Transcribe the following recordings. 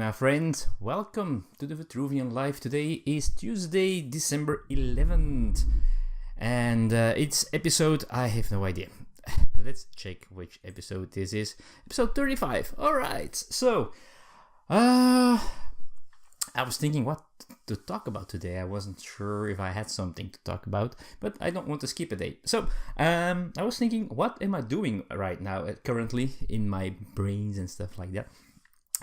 my friend. Welcome to the Vitruvian Live. Today is Tuesday, December 11th. And it's episode, I have no idea. Let's check which episode this is. Episode 35. Alright, so I was thinking what to talk about today. I wasn't sure if I had something to talk about, but I don't want to skip a day. So I was thinking, what am I doing right now, currently, in my brains and stuff like that.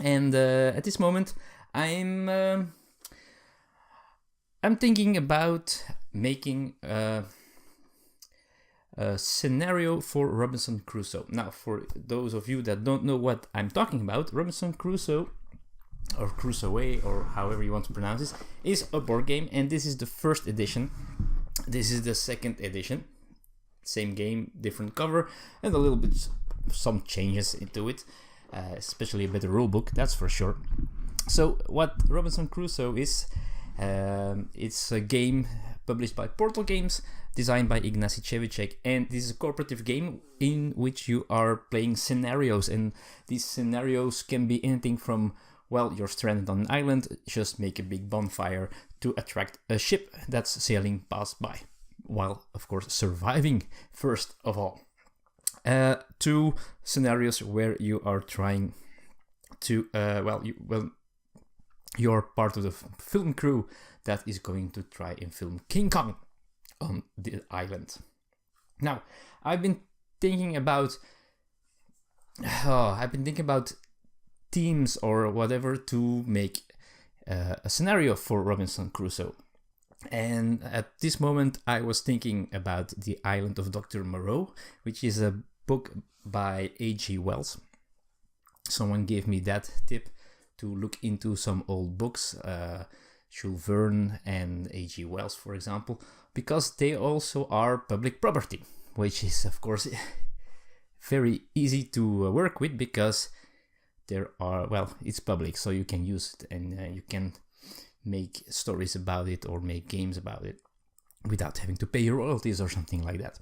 And at this moment, I'm thinking about making a scenario for Robinson Crusoe. Now, for those of you that don't know what I'm talking about, Robinson Crusoe, or Crusoe, or however you want to pronounce this, is a board game, and this is the first edition. This is the second edition. Same game, different cover, and a little bit some changes into it. Especially a better rulebook, that's for sure. So what Robinson Crusoe is, it's a game published by Portal Games, designed by Ignacy Cevicek, and this is a cooperative game in which you are playing scenarios, and these scenarios can be anything from, well, you're stranded on an island, just make a big bonfire to attract a ship that's sailing past by, while of course surviving first of all. Two scenarios where you are trying to, you're part of the film crew that is going to try and film King Kong on the island. Now, I've been thinking about themes or whatever to make a scenario for Robinson Crusoe. And at this moment, I was thinking about The Island of Dr. Moreau, which is a book by A.G. Wells. Someone gave me that tip to look into some old books, Jules Verne and A.G. Wells, for example, because they also are public property, which is, of course, very easy to work with because it's public, so you can use it and you can make stories about it or make games about it without having to pay royalties or something like that.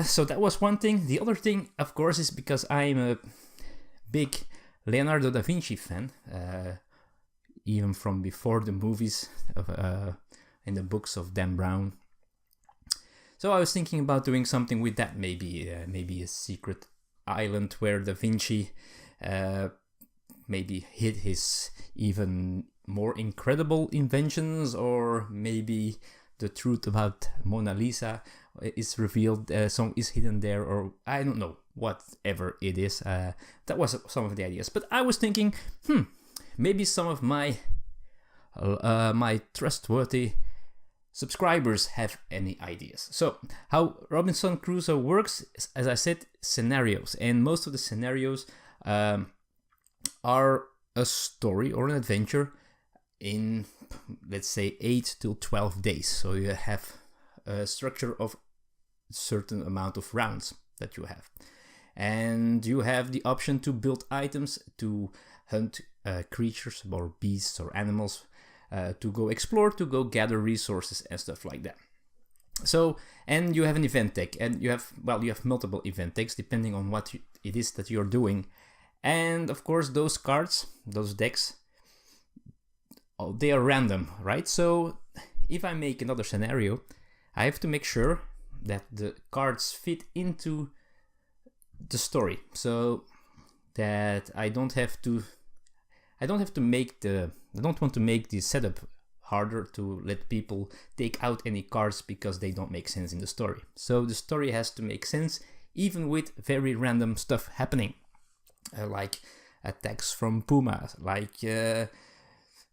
So that was one thing. The other thing, of course, is because I'm a big Leonardo da Vinci fan, even from before the movies and the books of Dan Brown. So I was thinking about doing something with that, maybe a secret island where Da Vinci maybe hid his even more incredible inventions, or maybe the truth about Mona Lisa is revealed, is hidden there, or I don't know, whatever it is. That was some of the ideas. But I was thinking, maybe some of my trustworthy subscribers have any ideas. So how Robinson Crusoe works is, as I said, scenarios, and most of the scenarios are a story or an adventure in, let's say, 8 to 12 days. So you have a structure of a certain amount of rounds that you have. And you have the option to build items, to hunt creatures or beasts or animals, to go explore, to go gather resources and stuff like that. So, and you have an event deck, and you have multiple event decks depending on what it is that you're doing. And of course, those cards, those decks, they are random, right? So if I make another scenario, I have to make sure that the cards fit into the story, so that I don't want to make the setup harder to let people take out any cards because they don't make sense in the story. So the story has to make sense even with very random stuff happening, like attacks from pumas, like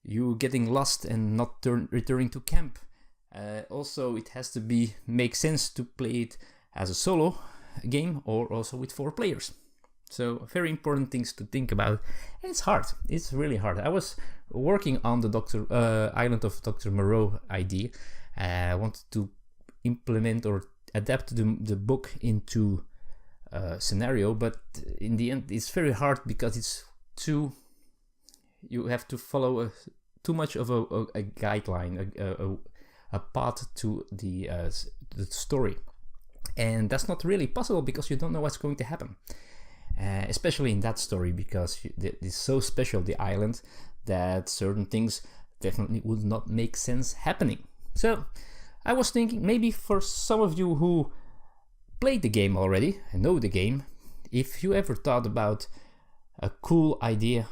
you getting lost and not returning to camp. Also, it has to make sense to play it as a solo game or also with 4 players. So very important things to think about, and it's hard. It's really hard. I was working on the Island of Dr. Moreau idea. I wanted to implement or adapt the book into a scenario, but in the end, it's very hard because you have to follow too much of a guideline, a path to the story, and that's not really possible because you don't know what's going to happen. especially in that story, because it's so special, the island, that certain things definitely would not make sense happening. So I was thinking, maybe for some of you who played the game already and know the game, if you ever thought about a cool idea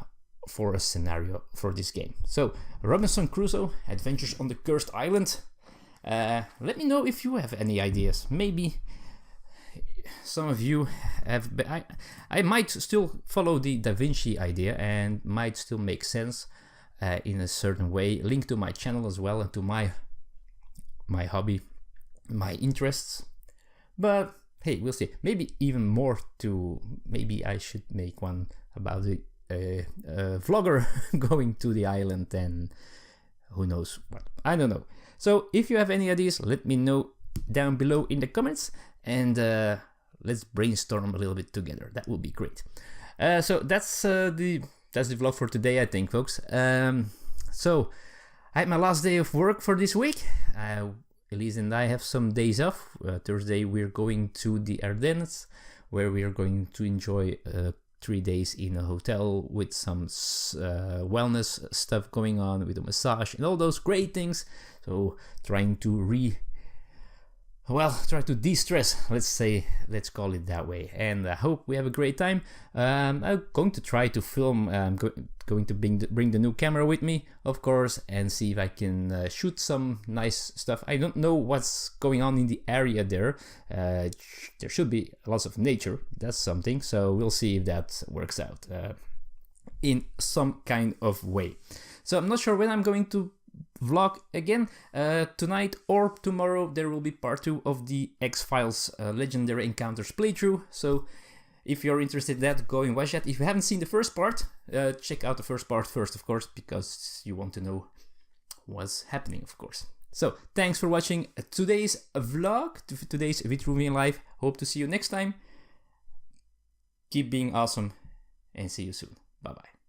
for a scenario for this game. So Robinson Crusoe, Adventures on the Cursed Island. Let me know if you have any ideas. Maybe some of you have. I might still follow the Da Vinci idea and might still make sense in a certain way. Link to my channel as well and to my hobby, my interests. But hey, we'll see. Maybe even more to. Maybe I should make one about the vlogger going to the island and who knows what. I don't know. So if you have any ideas, let me know down below in the comments, and let's brainstorm a little bit together. That would be great. So that's the vlog for today, I think, folks. So I had my last day of work for this week. Elise and I have some days off. Thursday we're going to the Ardennes, where we are going to enjoy 3 days in a hotel with some wellness stuff going on, with a massage and all those great things. So trying to try to de-stress, let's call it that way, and I hope we have a great time. I'm going to try to film. I'm going to bring the new camera with me, of course, and see if I can shoot some nice stuff. I don't know what's going on in the area there. There should be lots of nature. That's something. So we'll see if that works out in some kind of way. So I'm not sure when I'm going to vlog again. Tonight or tomorrow there will be part 2 of the X-Files Legendary Encounters playthrough. So if you're interested in that, go and watch that. If you haven't seen the first part, check out the first part first, of course, because you want to know what's happening, of course. So thanks for watching today's vlog, today's Vitruvian life. Hope to see you next time. Keep being awesome and see you soon. Bye bye.